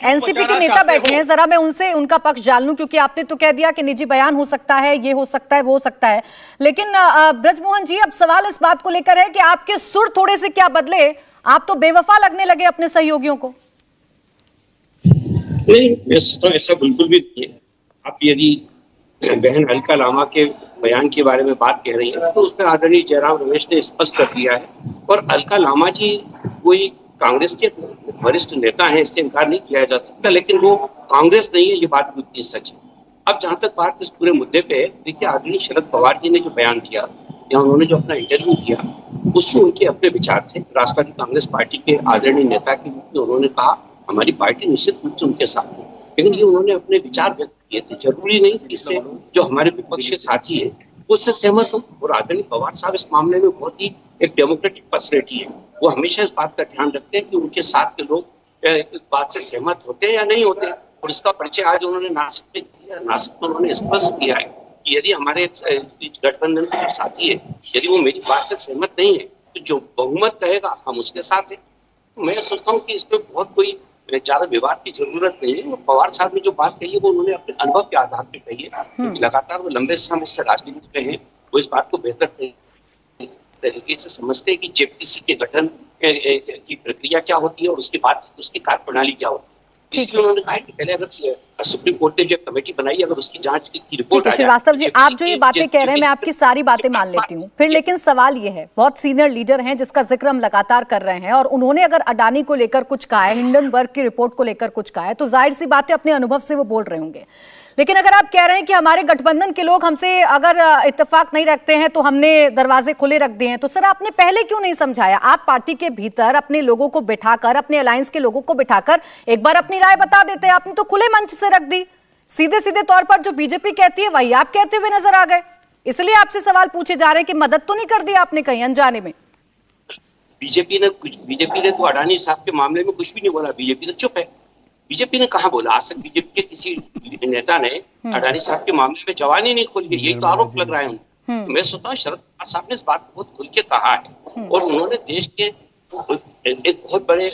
NCP के नेता बैठे हैं, जरा मैं उनसे उनका पक्ष जान लूं, क्योंकि आपने तो कह दिया कि निजी बयान हो सकता है, ये हो सकता है, वो हो सकता है, लेकिन ब्रजमोहन जी, अब सवाल इस बात को लेकर है कि आपके सुर थोड़े से क्या बदले, आप तो बेवफा लगने लगे अपने सहयोगियों को। नहीं, मैं सोचता हूँ ऐसा बिल्कुल भी नहीं है। आप यदि बहन अलका लामा के बयान के बारे में बात कह रही है तो उसमें आदरणीय जयराम रमेश ने स्पष्ट कर दिया है, और अलका लामा जी कोई कांग्रेस के वरिष्ठ नेता हैं, इससे इनकार नहीं किया जा सकता, लेकिन वो कांग्रेस नहीं है, ये बात बिल्कुल सच है। अब जहां तक बात इस पूरे मुद्दे पे है, देखिए आदरणीय शरद पवार जी ने जो बयान दिया या उन्होंने जो अपना इंटरव्यू दिया, उसमें उनके अपने विचार थे। राष्ट्रवादी कांग्रेस पार्टी के आदरणीय नेता के रूप में उन्होंने कहा हमारी पार्टी निश्चित रूप से उनके साथ है, लेकिन ये उन्होंने अपने विचार व्यक्त किए थे। जरूरी नहीं कि इससे जो हमारे विपक्ष के साथी है उससे सहमत हो, और आदरणीय पवार साहब इस मामले में बहुत ही एक डेमोक्रेटिक पर्सनैलिटी है। वो हमेशा इस बात का ध्यान रखते हैं कि उनके साथ के लोग इस बात से सहमत होते हैं या नहीं होते, और इसका परिचय आज उन्होंने नासिक में किया। नासिक में उन्होंने स्पष्ट किया है कि यदि हमारे गठबंधन के जो साथी है, यदि वो मेरी बात से सहमत नहीं है तो जो बहुमत कहेगा हम उसके साथ हैं। मैं सोचता हूँ कि इसमें बहुत कोई ज्यादा विवाद की जरूरत नहीं है। पवार साहब ने जो बात कही है वो उन्होंने अपने अनुभव के आधार पर कही है, क्योंकि लगातार वो लंबे समय से राजनीति में है। वो इस बात को बेहतर तरीके से समझते हैं कि जेपीसी के गठन की प्रक्रिया क्या होती है और उसके बाद उसकी कार्यप्रणाली क्या होती है। इसलिए उन्होंने कहा कि पहले अगर सुप्रीम कोर्ट ने जो कमेटी बनाई, अगर उसकी जांच की रिपोर्ट आ जाए। श्रीवास्तव जी, आप जो ये बातें कह रहे हैं मैं आपकी सारी बातें मान लेती हूँ, फिर लेकिन सवाल ये है, बहुत सीनियर लीडर हैं जिसका जिक्र हम लगातार कर रहे हैं, और उन्होंने अगर अडानी को लेकर कुछ कहा है, हिंडनबर्ग की रिपोर्ट को लेकर कुछ कहा है, तो जाहिर सी बात है अपने अनुभव से वो बोल रहे होंगे। लेकिन अगर आप कह रहे हैं कि हमारे गठबंधन के लोग हमसे अगर इत्तेफाक नहीं रखते हैं तो हमने दरवाजे खुले रख दिए हैं, तो सर आपने पहले क्यों नहीं समझाया? आप पार्टी के भीतर अपने लोगों को बिठाकर, अपने अलायंस के लोगों को बिठाकर एक बार अपनी राय बता देते। आपने तो खुले मंच से रख दी, सीधे सीधे तौर पर जो बीजेपी कहती है वही आप कहते हुए नजर आ गए। इसलिए आपसे सवाल पूछे जा रहे हैं कि मदद तो नहीं कर दी आपने कहीं अनजाने में? बीजेपी ने तो अडानी साहब के मामले में कुछ भी नहीं बोला, बीजेपी तो चुप है। बीजेपी ने कहा बोला? आज तक बीजेपी के किसी नेता ने अडानी साहब के मामले में जवानी नहीं खोली है, यही तो आरोप लग रहा है उन्हें। तो मैं सोचता हूँ शरद पवार साहब ने इस बात को बहुत खुल के कहा है, और उन्होंने देश के एक बहुत बड़े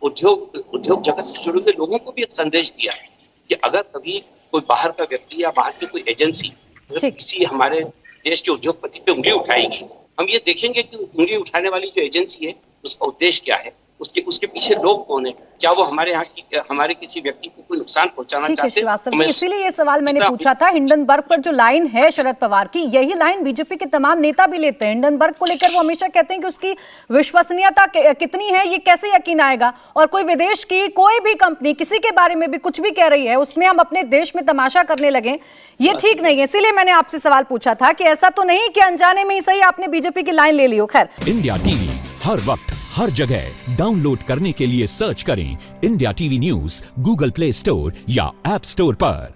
उद्योग जगत से जुड़े हुए लोगों को भी एक संदेश दिया है कि अगर कभी कोई बाहर का व्यक्ति या बाहर की कोई एजेंसी किसी हमारे देश के उद्योगपति पे उंगली उठाएगी, हम ये देखेंगे कि उंगली उठाने वाली जो एजेंसी है उसका उद्देश्य क्या है, उसके पीछे लोग कौन है, क्या वो हमारे यहाँ की हमारे किसी व्यक्ति को कोई नुकसान पहुंचाना चाहते हैं। इसीलिए ये सवाल मैंने पूछा था। हिंडनबर्ग पर जो लाइन है शरद पवार की, यही लाइन बीजेपी के तमाम नेता भी लेते हैं। हिंडनबर्ग को लेकर वो हमेशा कहते हैं कि उसकी विश्वसनीयता कितनी है, ये कैसे यकीन आएगा, और कोई विदेश की कोई भी कंपनी किसी के बारे में भी कुछ भी कह रही है उसमें हम अपने देश में तमाशा करने लगे, ये ठीक नहीं है। इसीलिए मैंने आपसे सवाल पूछा था कि ऐसा तो नहीं कि अनजाने में ही सही आपने बीजेपी की लाइन ले ली हो। खैर, इंडिया टीवी हर वक्त हर जगह डाउनलोड करने के लिए सर्च करें India TV news Google play store या ऐप स्टोर पर।